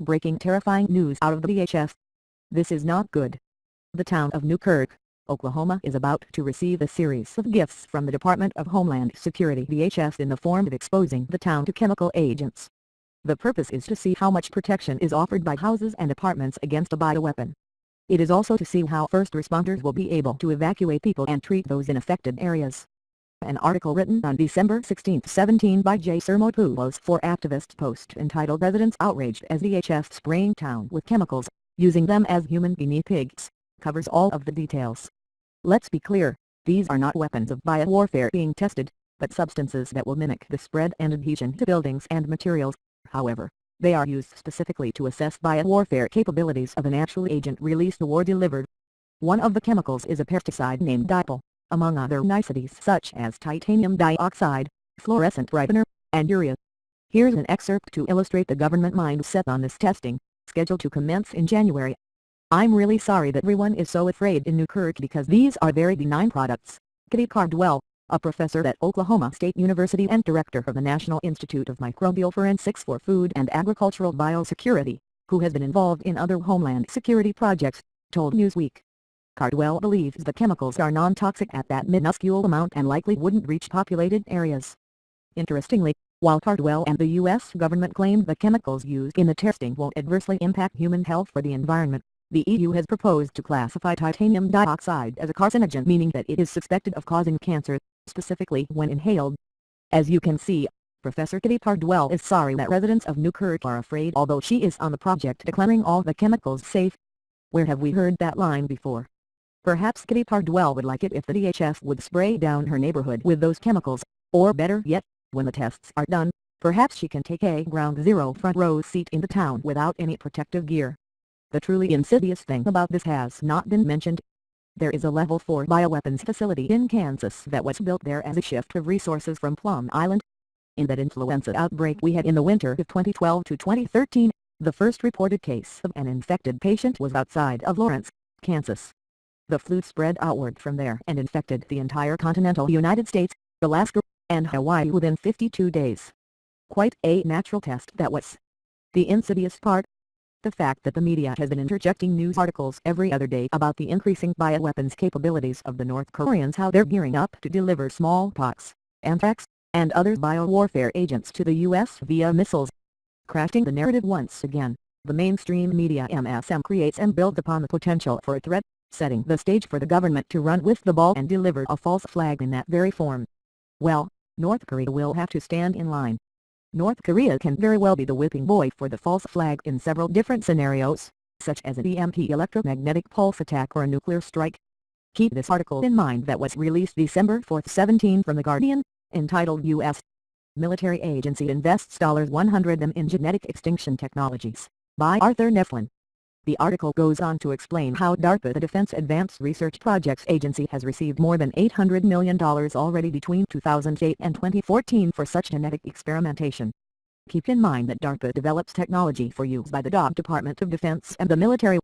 breaking terrifying news out of the DHS. This is not good. The town of Newkirk, Oklahoma is about to receive a series of gifts from the Department of Homeland Security (DHS) in the form of exposing the town to chemical agents. The purpose is to see how much protection is offered by houses and apartments against a bioweapon. It is also to see how first responders will be able to evacuate people and treat those in affected areas. An article written on December 16, 17 by J. Sermopoulos for Activist Post entitled "Residents Outraged as DHS Spraying Town with Chemicals, Using Them as Human Guinea Pigs," covers all of the details. Let's be clear, these are not weapons of biowarfare being tested, but substances that will mimic the spread and adhesion to buildings and materials. However, they are used specifically to assess biowarfare capabilities of an actual agent released or delivered. One of the chemicals is a pesticide named dipel, among other niceties such as titanium dioxide, fluorescent brightener, and urea. Here's an excerpt to illustrate the government mindset on this testing, scheduled to commence in January. "I'm really sorry that everyone is so afraid in Newkirk because these are very benign products," Kitty Cardwell, a professor at Oklahoma State University and director of the National Institute of Microbial Forensics for Food and Agricultural Biosecurity, who has been involved in other homeland security projects, told Newsweek. Cardwell believes the chemicals are non-toxic at that minuscule amount and likely wouldn't reach populated areas. Interestingly, while Cardwell and the U.S. government claimed the chemicals used in the testing won't adversely impact human health or the environment, the EU has proposed to classify titanium dioxide as a carcinogen, meaning that it is suspected of causing cancer, specifically when inhaled. As you can see, Professor Kitty Cardwell is sorry that residents of Newkirk are afraid, although she is on the project declaring all the chemicals safe. Where have we heard that line before? Perhaps Kitty Cardwell would like it if the DHS would spray down her neighborhood with those chemicals, or better yet, when the tests are done, perhaps she can take a ground zero front row seat in the town without any protective gear. The truly insidious thing about this has not been mentioned. There is a Level 4 bioweapons facility in Kansas that was built there as a shift of resources from Plum Island. In that influenza outbreak we had in the winter of 2012 to 2013, the first reported case of an infected patient was outside of Lawrence, Kansas. The flu spread outward from there and infected the entire continental United States, Alaska, and Hawaii within 52 days. Quite a natural test that was. The insidious part? The fact that the media has been interjecting news articles every other day about the increasing bioweapons capabilities of the North Koreans, how they're gearing up to deliver smallpox, anthrax, and other biowarfare agents to the U.S. via missiles. Crafting the narrative once again, the mainstream media MSM creates and builds upon the potential for a threat, setting the stage for the government to run with the ball and deliver a false flag in that very form. Well, North Korea will have to stand in line. North Korea can very well be the whipping boy for the false flag in several different scenarios, such as an EMP electromagnetic pulse attack or a nuclear strike. Keep this article in mind that was released December 4, 17 from The Guardian, entitled U.S. Military Agency Invests $100 million in Genetic Extinction Technologies, by Arthur Neflin. The article goes on to explain how DARPA, the Defense Advanced Research Projects Agency, has received more than $800 million already between 2008 and 2014 for such genetic experimentation. Keep in mind that DARPA develops technology for use by the Department of Defense and the military.